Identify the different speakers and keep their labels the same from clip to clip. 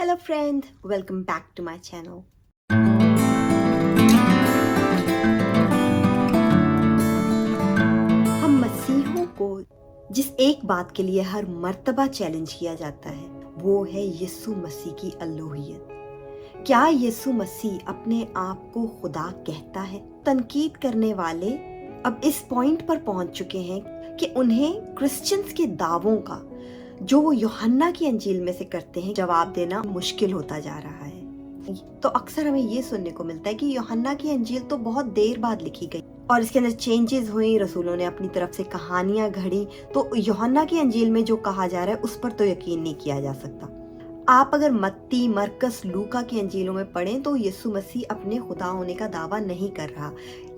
Speaker 1: Hello friend, welcome back to my channel. हम मसीहों को जिस एक बात के लिए हर मर्तबा चैलेंज किया जाता है वो है यीशु मसीह की अल्लोहियत। क्या यीशु मसीह अपने आप को खुदा कहता है? तनकीद करने वाले अब इस पॉइंट पर पहुंच चुके हैं कि उन्हें क्रिश्चियंस के दावों का जो वो यूहन्ना की अंजील में से करते हैं जवाब देना मुश्किल होता जा रहा है। तो अक्सर हमें ये सुनने को मिलता है कि यूहन्ना की अंजील तो बहुत देर बाद लिखी गई और इसके अंदर चेंजेस हुई, रसूलों ने अपनी तरफ से कहानियां घड़ी, तो यूहन्ना की अंजील में जो कहा जा रहा है उस पर तो यकीन नहीं किया जा सकता। आप अगर मत्ती, मरकस, लूका की अंजीलों में पढ़ें तो यीशु मसीह अपने खुदा होने का दावा नहीं कर रहा।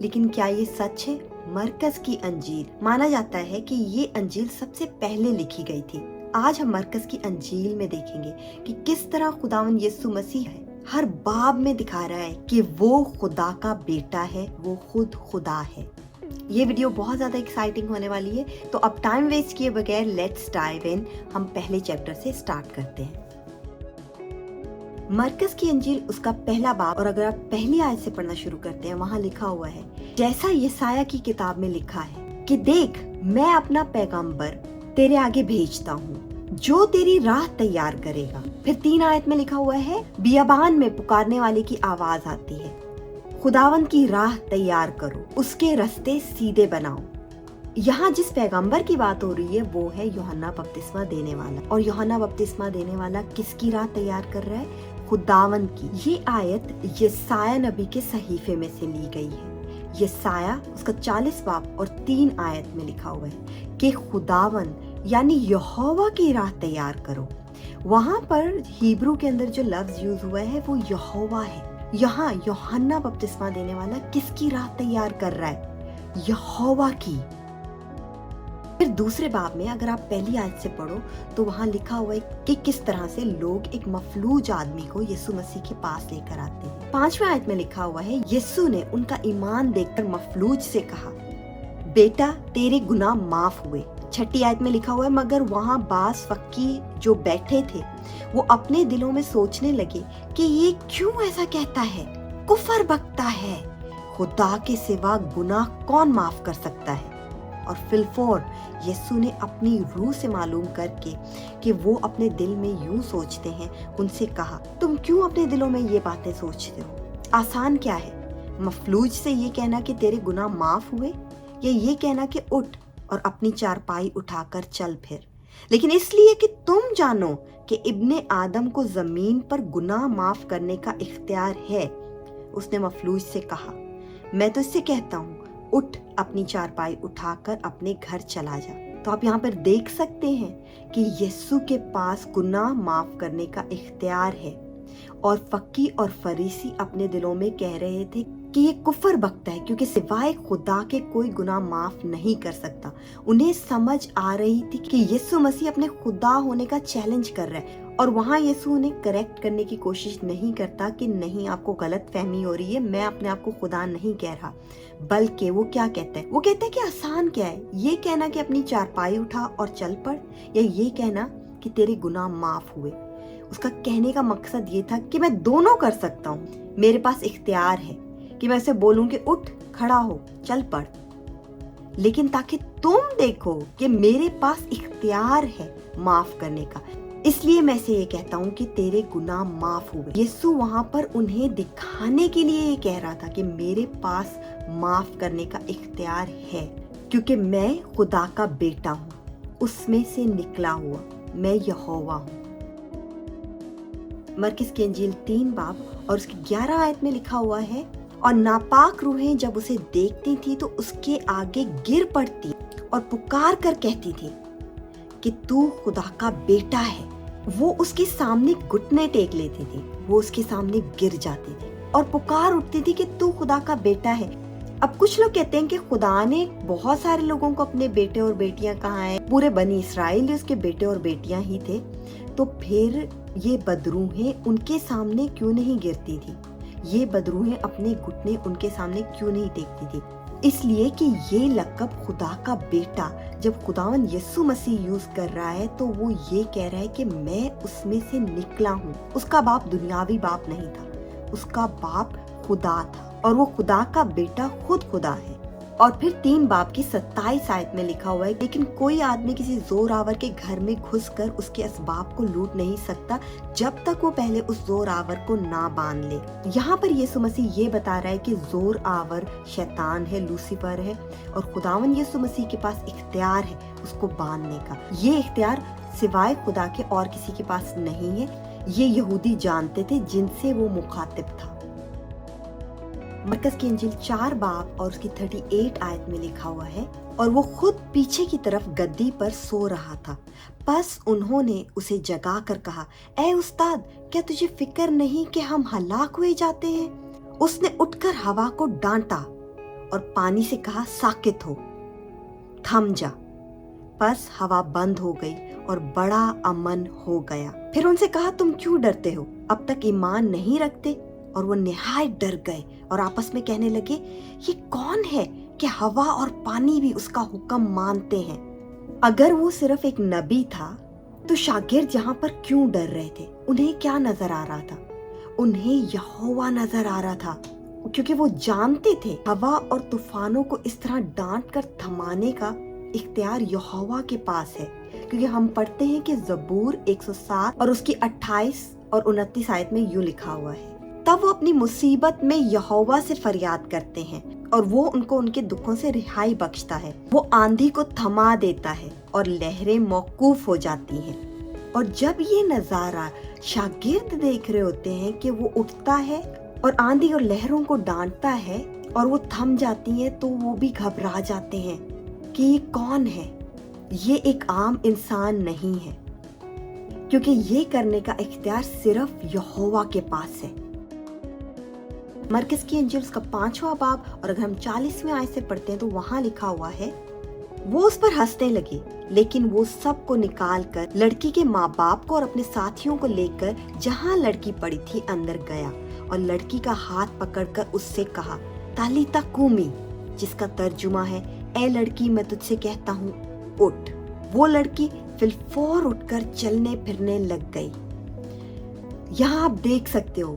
Speaker 1: लेकिन क्या ये सच है? मरकस की अंजील माना जाता है कि ये अंजील सबसे पहले लिखी गई थी। आज हम मरकस की अंजील में देखेंगे कि किस तरह खुदावन यीशु मसीह है हर बाब में दिखा रहा है कि वो खुदा का बेटा है, वो खुद खुदा है। ये वीडियो बहुत ज्यादा एक्साइटिंग होने वाली है, तो अब टाइम वेस्ट किए बगैर लेट्स डाइव इन। हम पहले चैप्टर से स्टार्ट करते हैं। मरकस की अंजील उसका पहला बाब, और अगर आप पहली आयत से पढ़ना शुरू करते हैं वहाँ लिखा हुआ है, जैसा यसाया की किताब में लिखा है कि देख मैं अपना पैगंबर तेरे आगे भेजता हूँ जो तेरी राह तैयार करेगा। फिर 3 आयत में लिखा हुआ है, बियाबान में पुकारने वाले की आवाज आती है, खुदावन की राह तैयार करो, उसके रास्ते सीधे बनाओ। यहाँ जिस पैगंबर की बात हो रही है वो है यूहन्ना बपतिस्मा देने वाला। और यूहन्ना बपतिस्मा देने वाला किसकी राह तैयार कर रहा है? खुदावन की। ये आयत यसाया नबी के सहीफे में से ली गई है। यसाया उसका 40 बाब और 3 आयत में लिखा हुआ है कि खुदावन यानी यहोवा की राह तैयार करो। वहाँ पर हिब्रू के अंदर जो लफ्ज यूज हुआ है वो यहोवा है। यहाँ यूहन्ना बपतिस्मा देने वाला किसकी राह तैयार कर रहा है? यहोवा की। फिर दूसरे बाब में अगर आप पहली आयत से पढ़ो तो वहाँ लिखा हुआ है कि किस तरह से लोग एक मफलूज आदमी को यीशु मसीह के पास लेकर आते हैं। 5वें आयत में लिखा हुआ है, यीशु ने उनका ईमान देखकर मफलूज से कहा, बेटा तेरे गुनाह माफ हुए। 6ठी आयत में लिखा हुआ है, मगर वहाँ बास फक्की जो बैठे थे वो अपने दिलों में सोचने लगे कि ये क्यों ऐसा कहता है, कुफर बकता है, खुदा के सिवा गुनाह कौन माफ कर सकता है। और फिलफोर यीशु ने अपनी रूह से मालूम करके कि वो अपने दिल में यूं सोचते हैं, उनसे कहा, तुम क्यों अपने दिलों में ये बातें सोचते हो? आसान क्या है, मफलूज से ये कहना कि तेरे गुनाह माफ हुए, या ये कहना कि उठ और अपनी चारपाई उठाकर चल फिर? लेकिन इसलिए कि तुम जानो कि इब्ने आदम को जमीन पर गुनाह माफ करने का इख्तियार है। उसने मफलूज से कहा, मैं तो इससे कहता हूँ, उठ अपनी चारपाई उठाकर अपने घर चला जा। तो आप यहाँ पर देख सकते हैं कि यीशु के पास गुनाह माफ करने का इख्तियार है। और फक्की और फरीसी अपने दिलों में कह रहे थे कि ये कुफर बकता है क्योंकि सिवाय खुदा के कोई गुनाह माफ नहीं कर सकता। उन्हें समझ आ रही थी कि यीशु मसीह अपने खुदा होने का चैलेंज कर रहा है, और वहाँ यीशु उन्हें करेक्ट करने की कोशिश नहीं करता कि नहीं आपको गलत फहमी हो रही है, मैं अपने आप को खुदा नहीं कह रहा। बल्कि वो क्या कहता है? वो कहता है कि आसान क्या है, ये कहना कि अपनी चारपाई उठा और चल पड़, या ये कहना कि तेरे गुनाह माफ हुए। उसका कहने का मकसद ये था कि मैं दोनों कर सकता हूँ, मेरे पास इख्तियार है कि मैं उसे बोलूं कि उठ, खड़ा हो, चल पड़, लेकिन ताकि तुम देखो कि मेरे पास इख्तियार है माफ करने का, इसलिए मैं से ये कहता हूँ कि तेरे गुनाह माफ हुए। यीशु वहाँ पर उन्हें दिखाने के लिए ये कह रहा था कि मेरे पास माफ करने का इख्तियार है, क्योंकि मैं खुदा का बेटा हूँ, उसमें से निकला हुआ, मैं यहोवा हूँ। मरकस की अंजील 3 बाब और उसकी 11 आयत में लिखा हुआ है, और नापाक रूहें जब उसे देखती थी तो उसके आगे गिर पड़ती और पुकार कर कहती थी कि तू खुदा का बेटा है। वो उसके सामने घुटने टेक लेती थी, वो उसके सामने गिर जाती थी और पुकार उठती थी कि तू खुदा का बेटा है। अब कुछ लोग कहते हैं कि खुदा ने बहुत सारे लोगों को अपने बेटे और बेटियां कहा है, पूरे बनी इसराइल उसके बेटे और बेटियां ही थे, तो फिर ये बदरूहें उनके सामने क्यों नहीं गिरती थी? ये बदरूहें अपने घुटने उनके सामने क्यों नहीं टेकती थी? اس لیے کہ یہ لقب خدا کا بیٹا جب خداوند یسوع مسیح یوز کر رہا ہے تو وہ یہ کہہ رہا ہے کہ میں اس میں سے نکلا ہوں۔ اس کا باپ دنیاوی باپ نہیں تھا، اس کا باپ خدا تھا، اور وہ خدا کا بیٹا خود خدا ہے۔ اور پھر 3 باب کی 27 آیت میں لکھا ہوا ہے، لیکن کوئی آدمی کسی زور آور کے گھر میں گھس کر اس کے اسباب کو لوٹ نہیں سکتا جب تک وہ پہلے اس زور آور کو نہ باندھ لے۔ یہاں پر یسوع مسیح یہ بتا رہا ہے کہ زور آور شیطان ہے، لوسیفر ہے، اور خداوند یسوع مسیح کے پاس اختیار ہے اس کو باندھنے کا۔ یہ اختیار سوائے خدا کے اور کسی کے پاس نہیں ہے۔ یہ یہودی جانتے تھے جن سے وہ مخاطب تھا۔ مرکز کی انجیل 4 باب اور اس کی 38 آیت میں لکھا ہوا ہے، اور وہ خود پیچھے کی طرف گدی پر سو رہا تھا، پس انہوں نے اسے جگا کر کہا، اے استاد، کیا تجھے فکر نہیں کہ ہم ہلاک ہوئے جاتے ہیں؟ اس نے اٹھ کر ہوا کو ڈانٹا اور پانی سے کہا، ساکت ہو، تھم جا۔ پس ہوا بند ہو گئی اور بڑا امن ہو گیا۔ پھر ان سے کہا، تم کیوں ڈرتے ہو؟ اب تک ایمان نہیں رکھتے؟ اور وہ نہایت ڈر گئے اور آپس میں کہنے لگے، یہ کون ہے کہ ہوا اور پانی بھی اس کا حکم مانتے ہیں؟ اگر وہ صرف ایک نبی تھا تو شاگرد یہاں پر کیوں ڈر رہے تھے؟ انہیں کیا نظر آ رہا تھا؟ انہیں یہوہ نظر آ رہا تھا، کیونکہ وہ جانتے تھے ہوا اور طوفانوں کو اس طرح ڈانٹ کر تھمانے کا اختیار یہوہ کے پاس ہے۔ کیونکہ ہم پڑھتے ہیں کہ زبور 107 اور اس کی 28 اور 29 آیت میں یوں لکھا ہوا ہے، تب وہ اپنی مصیبت میں یہوہ سے فریاد کرتے ہیں اور وہ ان کو ان کے دکھوں سے رہائی بخشتا ہے۔ وہ آندھی کو تھما دیتا ہے اور لہریں موقوف ہو جاتی ہیں۔ اور جب یہ نظارہ شاگرد دیکھ رہے ہوتے ہیں کہ وہ اٹھتا ہے اور آندھی اور لہروں کو ڈانٹتا ہے اور وہ تھم جاتی ہیں، تو وہ بھی گھبرا جاتے ہیں کہ یہ کون ہے؟ یہ ایک عام انسان نہیں ہے، کیونکہ یہ کرنے کا اختیار صرف یہوہ کے پاس ہے۔ مرکز کی انجیل اس کا 5واں باب، اور اگر ہم 40ویں آیت سے پڑھتے ہیں تو وہاں لکھا ہوا ہے، وہ اس پر ہنسنے لگے، لیکن وہ سب کو نکال کر لڑکی کے ماں باپ کو اور اپنے ساتھیوں کو لے کر جہاں لڑکی پڑی تھی اندر گیا، اور لڑکی کا ہاتھ پکڑ کر اس سے کہا، تالیتا کومی، جس کا ترجمہ ہے، اے لڑکی میں تجھ سے کہتا ہوں اٹھ۔ وہ لڑکی فی الفور اٹھ کر چلنے پھرنے لگ گئی۔ یہاں آپ دیکھ سکتے ہو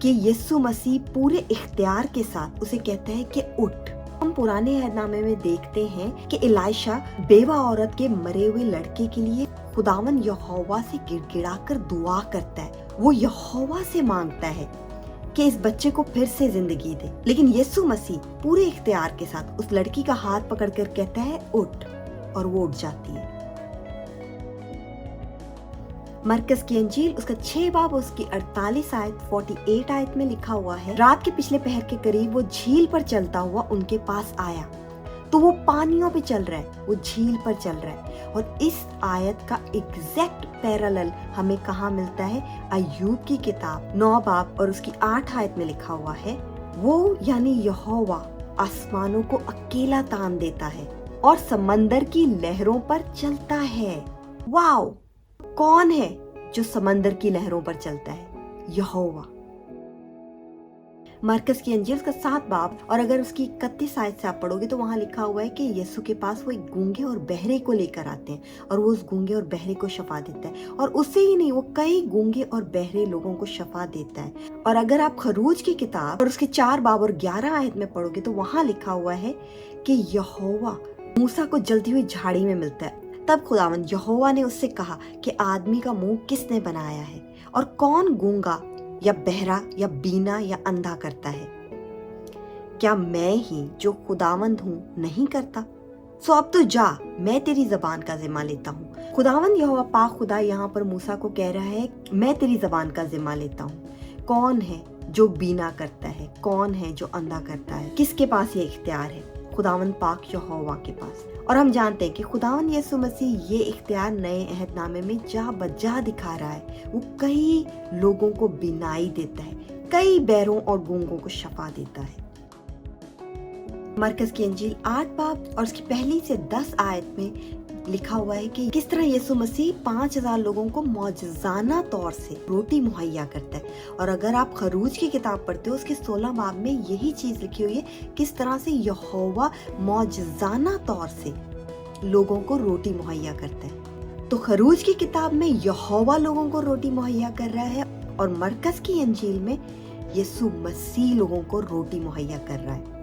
Speaker 1: کہ یسوع مسیح پورے اختیار کے ساتھ اسے کہتا ہے کہ اٹھ۔ ہم پرانے عہد نامے میں دیکھتے ہیں کہ ایلائشا بیوہ عورت کے مرے ہوئے لڑکے کے لیے خداوند یہوہ سے گڑ گڑا کر دعا کرتا ہے۔ وہ یہوہ سے مانگتا ہے کہ اس بچے کو پھر سے زندگی دے، لیکن یسوع مسیح پورے اختیار کے ساتھ اس لڑکی کا ہاتھ پکڑ کر کہتا ہے اٹھ، اور وہ اٹھ جاتی ہے۔ مرکز کی انجیل اس کا 6 باب اس کی 48 آیت 48 آیت میں لکھا ہوا ہے، رات کے پچھلے پہر کے قریب وہ جھیل پر چلتا ہوا ان کے پاس آیا، تو وہ پانیوں پہ چل رہا ہے، وہ جھیل پر چل رہا ہے۔ اور اس آیت کا ایگزیکٹ پیرالل ہمیں کہاں ملتا ہے؟ ایوب کی کتاب 9 باب اور اس کی 8 آیت میں لکھا ہوا ہے، وہ یعنی یہوہ آسمانوں کو اکیلا تان دیتا ہے اور سمندر کی لہروں پر چلتا ہے۔ واو! کون ہے جو سمندر کی لہروں پر چلتا ہے؟ یہوہ۔ مرکز کی انجیل کا 7 باب اور اگر اس کی 31 آیت سے آپ پڑھو گے تو وہاں لکھا ہوا ہے کہ یسوع کے پاس وہ ایک گونگے اور بہرے کو لے کر آتے ہیں، اور وہ اس گونگے اور بہرے کو شفا دیتا ہے، اور اسے ہی نہیں، وہ کئی گونگے اور بہرے لوگوں کو شفا دیتا ہے۔ اور اگر آپ خروج کی کتاب اور اس کے 4 باب اور 11 آیت میں پڑھو گے تو وہاں لکھا ہوا ہے کہ یہوہ موسیٰ کو جلتی ہوئی جھاڑی میں ملتا ہے۔ تب خداوند یہوہ نے اس سے کہا کہ آدمی کا منہ کس نے بنایا ہے، اور کون گونگا یا بہرا یا بینا یا اندھا کرتا ہے؟ کیا میں ہی جو خداوند ہوں نہیں کرتا؟ سو اب تو جا، میں تیری زبان کا ذمہ لیتا ہوں۔ خداوند یہوہ پاک خدا یہاں پر موسیٰ کو کہہ رہا ہے، میں تیری زبان کا ذمہ لیتا ہوں۔ کون ہے جو بینا کرتا ہے؟ کون ہے جو اندھا کرتا ہے؟ کس کے پاس یہ اختیار ہے؟ خداوند پاک یہوہ کے پاس۔ اور ہم جانتے ہیں کہ خداوند یسوع مسیح یہ اختیار نئے عہد نامے میں جا بجا دکھا رہا ہے۔ وہ کئی لوگوں کو بینائی دیتا ہے، کئی بہروں اور گونگوں کو شفا دیتا ہے۔ مرکز کی انجیل 8 باب اور اس کی 1 سے 10 آیت میں लिखा हुआ है कि किस तरह यीशु मसीह 5,000 लोगों को मौजज़ाना तौर से रोटी मुहैया करता है। और अगर आप खरूज की किताब पढ़ते हो, उसके 16 बाब में यही चीज लिखी हुई है, किस तरह से यहोवा मौजज़ाना तौर से लोगों को रोटी मुहैया करता है। तो खरूज की किताब में यहोवा लोगों को रोटी मुहैया कर रहा है, और मरकस की इंजील में यीशु मसीह लोगों को रोटी मुहैया कर रहा है।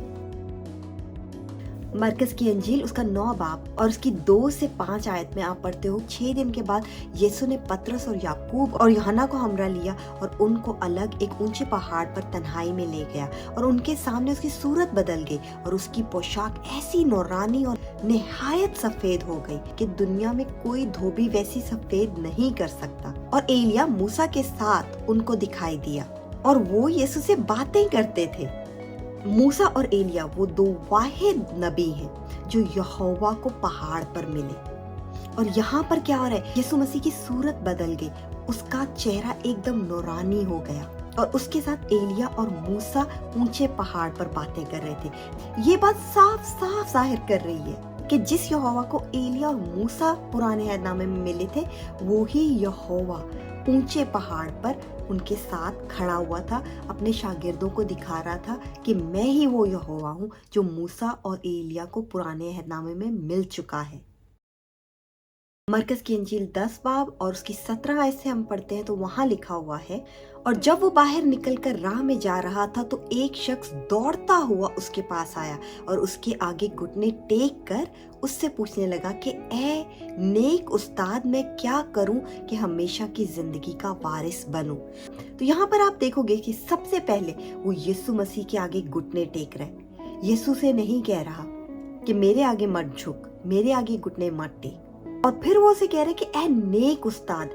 Speaker 1: मरकस की इंजील उसका 9 बाब और उसकी 2 से 5 आयत में आप पढ़ते हो, 6 दिन के बाद यीशु ने पतरस और याकूब और यूहन्ना को हमरा लिया और उनको अलग एक ऊंचे पहाड़ पर तन्हाई में ले गया, और उनके सामने उसकी सूरत बदल गई और उसकी पोशाक ऐसी नौरानी और निहायत सफेद हो गई कि दुनिया में कोई धोबी वैसी सफेद नहीं कर सकता। और एलिया मूसा के साथ उनको दिखाई दिया और वो यीशु से बातें करते थे। मूसा और एलिया वो 2 वाहिद नबी हैं जो यहोवा को पहाड़ पर मिले। और यहाँ पर क्या हो रहा है, यीशु मसीह की सूरत बदल गई, उसका चेहरा एकदम नूरानी हो गया, और उसके साथ एलिया और मूसा ऊंचे पहाड़ पर बातें कर रहे थे। ये बात साफ साफ जाहिर कर रही है कि जिस यहोवा को एलिया और मूसा पुराने अहदनामे में मिले थे, वो ही यहोवा ऊंचे पहाड़ पर उनके साथ खड़ा हुआ था, अपने शागिर्दों को दिखा रहा था कि मैं ही वो यहोवा हूँ जो मूसा और एलिया को पुराने अहदनामे में मिल चुका है। मरकस की इंजील 10 बाब और उसकी 17 आयत से हम पढ़ते हैं तो वहां लिखा हुआ है, और जब वो बाहर निकलकर राह में जा रहा था तो एक शख्स दौड़ता हुआ उसके पास आया और उसके आगे घुटने टेक कर उससे पूछने लगा कि ए नेक उस्ताद, मैं क्या करूं कि हमेशा की जिंदगी का वारिस बनूं। तो यहाँ पर आप देखोगे कि सबसे पहले वो यीशु मसीह के आगे घुटने टेक रहा है। यीशु से नहीं कह रहा कि मेरे आगे मत झुक, मेरे आगे घुटने मत टेक। और फिर वो उसे कह रहे कि ए नेक उस्ताद,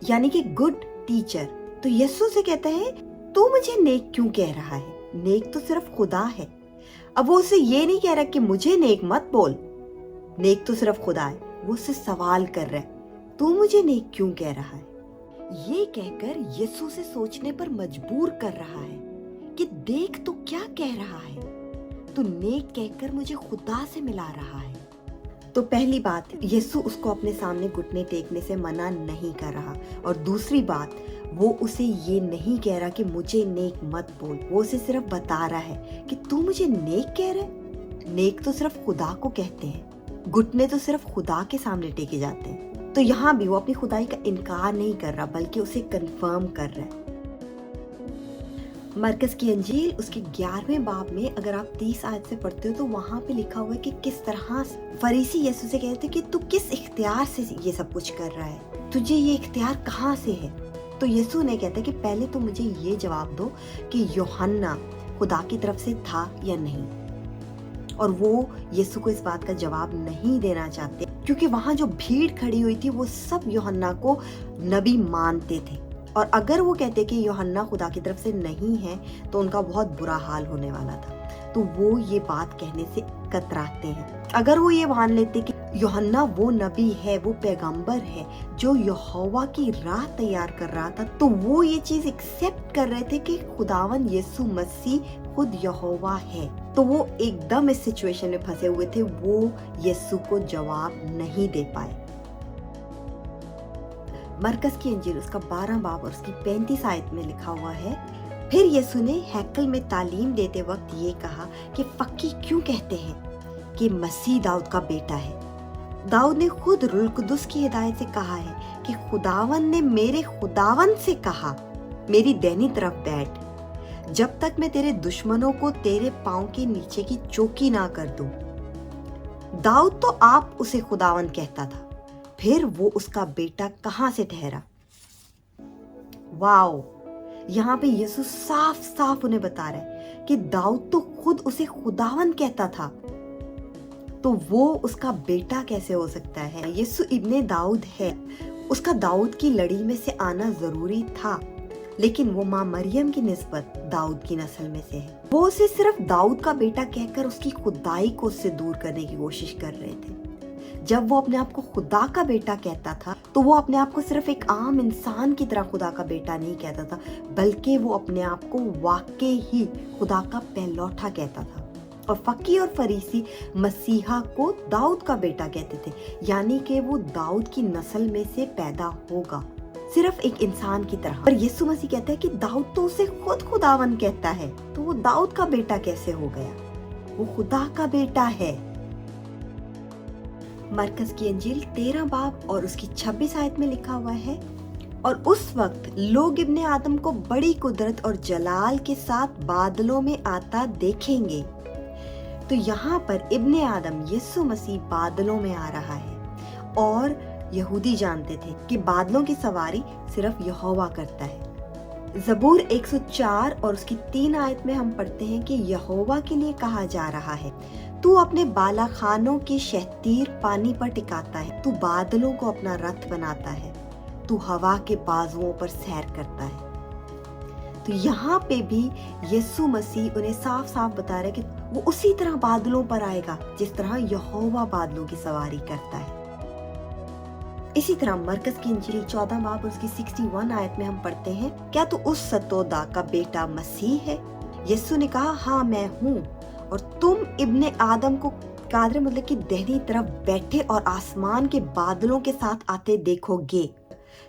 Speaker 1: यानी कि गुड टीचर। तो यीशु से कहता है तू मुझे नेक क्यों कह रहा है, नेक तो सिर्फ खुदा है। अब वो उसे ये नहीं कह रहा कि मुझे नेक मत बोल, नेक तो सिर्फ खुदा है। वो उससे सवाल कर रहा है तू मुझे नेक क्यों कह रहा है। ये कहकर यीशु से सोचने पर मजबूर कर रहा है कि देख तो क्या कह रहा है, तू नेक कहकर मुझे खुदा से मिला रहा है। तो पहली बात, यीशु उसको अपने सामने घुटने टेकने से मना नहीं कर रहा, और दूसरी बात, वो उसे ये नहीं कह रहा कि मुझे नेक मत बोल, वो उसे सिर्फ बता रहा है कि तू मुझे नेक कह रहा है। नेक तो सिर्फ खुदा को कहते हैं, घुटने तो सिर्फ खुदा के सामने टेके जाते हैं। तो यहाँ भी वो अपनी खुदाई का इनकार नहीं कर रहा, बल्कि उसे कंफर्म कर रहा है। मरकस की अंजील उसके 11वें बाब में अगर आप 30 आयत से पढ़ते हो तो वहां पे लिखा हुआ है कि किस तरह फरीसी यीशु से कहते कि तू किस इख्तियार से ये सब कुछ कर रहा है, तुझे ये इख्तियार कहाँ से है। तो यीशु ने कहता कि पहले तो मुझे ये जवाब दो कि यूहन्ना खुदा की तरफ से था या नहीं। और वो यीशु को इस बात का जवाब नहीं देना चाहते, क्योंकि वहां जो भीड़ खड़ी हुई थी वो सब यूहन्ना को नबी मानते थे, और अगर वो कहते कि यूहन्ना खुदा की तरफ से नहीं है तो उनका बहुत बुरा हाल होने वाला था। तो वो ये बात कहने से कतराते हैं। अगर वो ये मान लेते कि यूहन्ना वो नबी है, वो पैगंबर है जो यहोवा की राह तैयार कर रहा था, तो वो ये चीज एक्सेप्ट कर रहे थे कि खुदावन यीशु मसीह खुद यहोवा है। तो वो एकदम इस सिचुएशन में फंसे हुए थे, वो यीशु को जवाब नहीं दे पाए। मरकस की इंजील उसका 12 बाब और उसकी 35 आयत में लिखा हुआ है, फिर यीशु ने हैकल में तालीम देते वक्त ये कहा कि फक्की क्यों कहते हैं कि मसीह दाऊद का बेटा है। दाऊद ने खुद रूह कुदुस की हिदायत से कहा है कि खुदावन ने मेरे खुदावन से कहा मेरी दाहिनी तरफ बैठ, जब तक मैं तेरे दुश्मनों को तेरे पांव के नीचे की चौकी ना कर दूं। दाऊद तो आप उसे खुदावन कहता था, फिर वो उसका बेटा कहां से ठहरा। वाओ, यहाँ पे यीशु साफ साफ उन्हें बता रहा है कि दाऊद तो खुद उसे खुदावन कहता था, तो वो उसका बेटा कैसे हो सकता है। यीशु इब्ने दाऊद है, उसका दाऊद की लड़ी में से आना जरूरी था, लेकिन वो माँ मरियम की निस्बत दाऊद की नस्ल में से है। वो उसे सिर्फ दाऊद का बेटा कहकर उसकी खुदाई को उससे दूर करने की कोशिश कर रहे थे। जब वो अपने आप को खुदा का बेटा कहता था तो वो अपने आप को सिर्फ एक आम इंसान की तरह खुदा का बेटा नहीं कहता था, बल्कि वो अपने आप को वाकई ही खुदा का पहलौठा कहता था। और फकी और फरीसी मसीहा को दाऊद का बेटा कहते थे, यानी कि वो दाऊद की नस्ल में से पैदा होगा, सिर्फ एक इंसान की तरह। पर यीशु मसीह कहता है कि दाऊद तो उसे खुद खुदावन कहता है, तो वो दाऊद का बेटा कैसे हो गया? वो खुदा का बेटा है। मरकस की इंजील 13 बाब और उसकी 26 आयत में लिखा हुआ है, और उस वक्त लोग इब्ने आदम को बड़ी कुदरत और जलाल के साथ बादलों में आता देखेंगे। तो यहाँ पर इब्ने आदम यीशु मसीह बादलों में आ रहा है, और यहूदी जानते थे कि बादलों की सवारी सिर्फ यहोवा करता है। ज़बूर 104 और उसकी 3 आयत में हम पढ़ते हैं कि यहोवा के लिए कहा जा रहा है, तू अपने बालाखानों के शहतीर पानी पर टिकाता है, तू बादलों को अपना रथ बनाता है, तू हवा के बाजुओं पर सैर करता है। तो यहाँ पे भी यीशु मसीह उन्हें साफ साफ बता रहा है कि वो उसी तरह बादलों पर आएगा जिस तरह यहोवा बादलों की सवारी करता है। इसी तरह मरकस की इंजील 14 बाब और उसकी 61 आयत में हम पढ़ते हैं, क्या तू उस सतोदा का बेटा मसीह है? यीशु ने कहा, हाँ मैं हूँ, और तुम इब्ने आदम को कादर मतलब की दाहिनी तरफ बैठे और आसमान के बादलों के साथ आते देखोगे।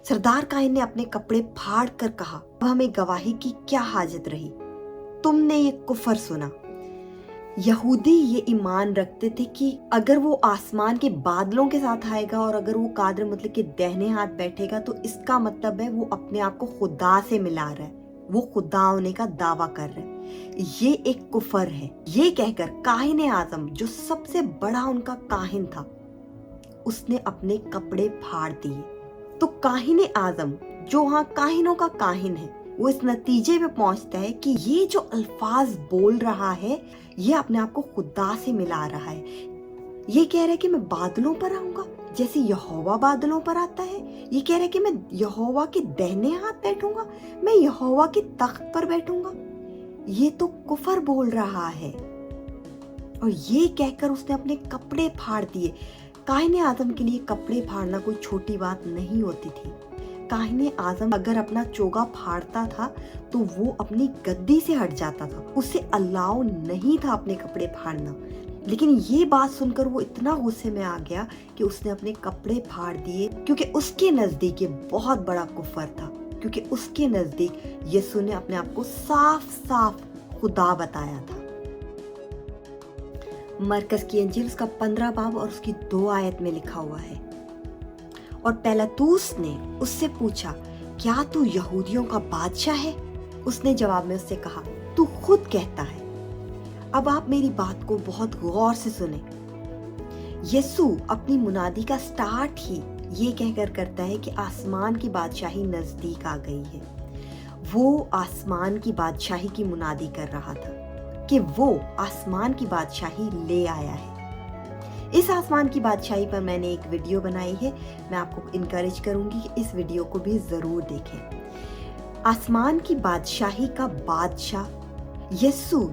Speaker 1: सरदार काइन ने अपने कपड़े फाड़ कर कहा, अब हमें गवाही की क्या हाजत रही, तुमने ये कुफर सुना। यहूदी ये ईमान रखते थे कि अगर वो आसमान के बादलों के साथ आएगा और अगर वो कादर मतलब के दाहिने हाथ बैठेगा तो इसका मतलब है वो अपने आप को खुदा से मिला रहा है, वो खुदा होने का दावा कर रहा है। ये एक कुफर है। ये कहकर काहिन आजम जो सबसे बड़ा उनका काहिन था, उसने अपने कपड़े फाड़ दिए। तो काहिन आजम जो हाँ काहिनों का काहिन है, वो इस नतीजे पे पहुंचता है कि ये जो अल्फाज बोल रहा है ये अपने आप को खुदा से मिला रहा है। ये कह रहा है कि मैं बादलों पर आऊंगा जैसे यहोवा बादलों पर आता है। ये कह रहा है कि मैं यहोवा के दाहिने हाथ बैठूंगा, मैं यहोवा के तख्त पर बैठूंगा। ये तो कुफर बोल रहा है। और ये कहकर उसने अपने कपड़े फाड़ दिए। काहिन आजम के लिए कपड़े फाड़ना कोई छोटी बात नहीं होती थी। काहिन आजम अगर अपना चोगा फाड़ता था तो वो अपनी गद्दी से हट जाता था, उसे अलाउ नहीं था अपने कपड़े फाड़ना। लेकिन ये बात सुनकर वो इतना गुस्से में आ गया कि उसने अपने कपड़े फाड़ दिए, क्योंकि उसके नजदीक ये बहुत बड़ा कुफर था, क्योंकि उसके नजदीक यीशु ने अपने आप को साफ साफ खुदा बताया था। मरकस की इंजील उसका 15 बाब और उसकी 2 आयत में लिखा हुआ है, और पिलातुस ने उससे पूछा, क्या तू यहूदियों का बादशाह है? उसने जवाब में उससे कहा, तू खुद कहता है। अब आप मेरी बात को बहुत गौर से सुने। यीशु अपनी मुनादी का स्टार्ट ही ये कहकर करता है कि आसमान की बादशाही नजदीक आ गई है। वो आसमान की बादशाही की मुनादी कर रहा था कि वो आसमान की बादशाही ले आया है। इस आसमान की बादशाही पर मैंने एक वीडियो बनाई है, मैं आपको इनकरेज करूंगी कि इस वीडियो को भी जरूर देखें। आसमान की बादशाही का बादशाह यीशु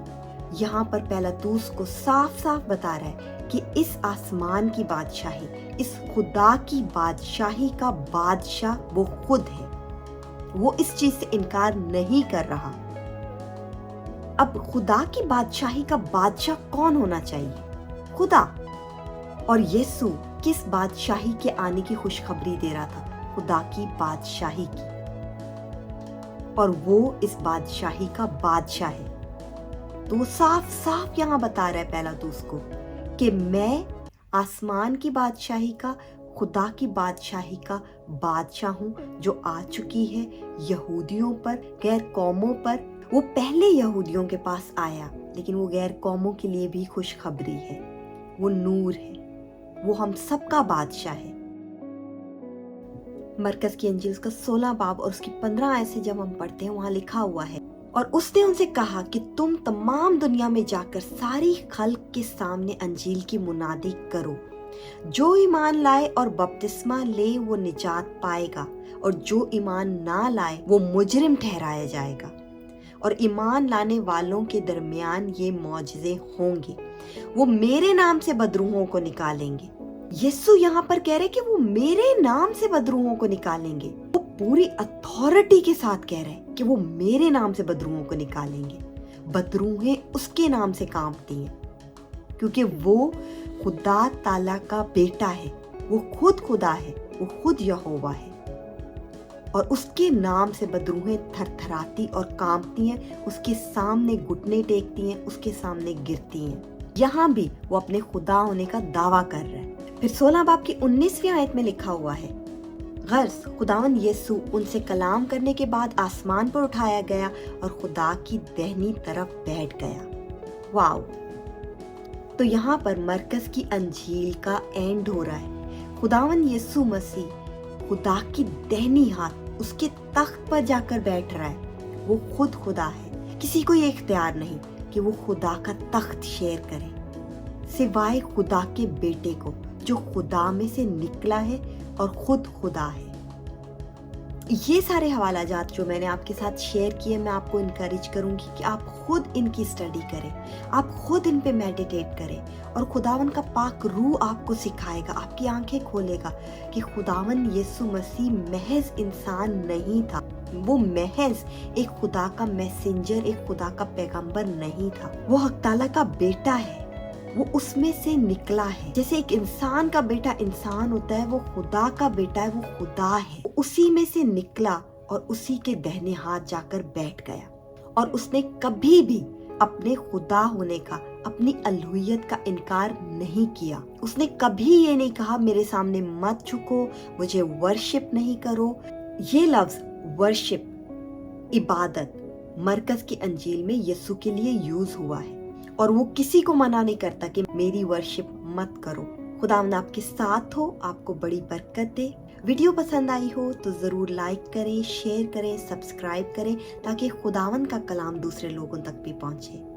Speaker 1: यहाँ पर पिलातुस को साफ साफ बता रहा है कि इस आसमान की बादशाही, इस खुदा की बादशाही का बादशाह वो खुद है। वो इस चीज से इनकार नहीं कर रहा। अब खुदा की बादशाही का बादशाह कौन होना चाहिए? खुदा। और यीशु किस बादशाही के आने की खुशखबरी दे रहा था? खुदा की बादशाही की। और वो इस बादशाही का बादशाह है। तो साफ साफ यहाँ बता रहा है पिलातुस को कि मैं आसमान की बादशाही का, खुदा की बादशाही का बादशाह हूँ, जो आ चुकी है यहूदियों पर, गैर कौमों पर। वो पहले यहूदियों के पास आया, लेकिन वो गैर कौमों के लिए भी खुशखबरी है। वो नूर है, वो हम सबका बादशाह है। मरकस की इंजील का 16 बाब और उसकी 15 आयत से जब हम पढ़ते हैं, वहां लिखा हुआ है, और उसने उनसे कहा कि तुम तमाम दुनिया में जाकर सारी खल्क के सामने अंजील की मुनादी करो। जो ईमान लाए और बपतिस्मा ले वो निजात पाएगा, और जो ईमान ना लाए वो मुजरिम ठहराया जाएगा। और ईमान लाने वालों के दरमियान ये मौजज़े होंगे, वो मेरे नाम से बदरूहों को निकालेंगे। यीशु यहाँ पर कह रहे कि वो मेरे नाम से बदरूहों को निकालेंगे। वो पूरी अथॉरिटी के साथ कह रहे हैं कि वो मेरे नाम से बदरूहों को निकालेंगे। बदरूहें उसके नाम से कांपती हैं। क्योंकि वो खुदा ताला का बेटा है, वो खुद खुदा है, वो खुद यहोवा है। और उसके नाम से बदरूहें थरथराती और कांपती हैं, उसके सामने घुटने टेकती हैं, उसके सामने गिरती हैं। यहाँ भी वो अपने खुदा होने का दावा कर रहा है। फिर 16 बाब की 19वीं आयत में लिखा हुआ है, गर्स खुदावन यीशु उनसे कलाम करने के बाद आसमान पर उठाया गया और खुदा की दाहिनी तरफ बैठ गया। वाओ! तो यहाँ पर मरकज की अंजील का एंड हो रहा है। खुदावन यीशु मसीह खुदा की दाहिनी हाथ उसके तख्त पर जाकर बैठ रहा है। वो खुद खुदा है, किसी को ये इख्तियार नहीं कि वो खुदा का तख्त शेयर करे सिवाय खुदा के बेटे को, जो खुदा में से निकला है और खुद खुदा है। ये सारे हवाला जात जो मैंने आपके साथ शेयर किए, मैं आपको इनकरेज करूंगी कि आप खुद इनकी स्टडी करें, आप खुद इन पे मेडिटेट करें और खुदावन का पाक रूह आपको सिखाएगा, आपकी आंखें खोलेगा कि खुदावन यीशु मसीह महज इंसान नहीं था, वो महज एक खुदा का मैसेंजर, एक खुदा का पैगंबर नहीं था। वो हक ताला का बेटा है, वो उसमें से निकला है। जैसे एक इंसान का बेटा इंसान होता है, वो खुदा का बेटा है, वो खुदा है, उसी में से निकला और उसी के दाहिने हाथ जाकर बैठ गया। और उसने कभी भी अपने खुदा होने का, अपनी अलूहियत का इनकार नहीं किया। उसने कभी ये नहीं कहा मेरे सामने मत झुको, मुझे वर्शिप नहीं करो। ये लफ्ज वर्शिप, इबादत, मरकज की अंजील में यीशु के लिए यूज हुआ है और वो किसी को मना नहीं करता कि मेरी वर्शिप मत करो। खुदावंद आपके साथ हो, आपको बड़ी बरकत दे। वीडियो पसंद आई हो तो जरूर लाइक करें, शेयर करें, सब्सक्राइब करें ताकि खुदावंद का कलाम दूसरे लोगों तक भी पहुंचे।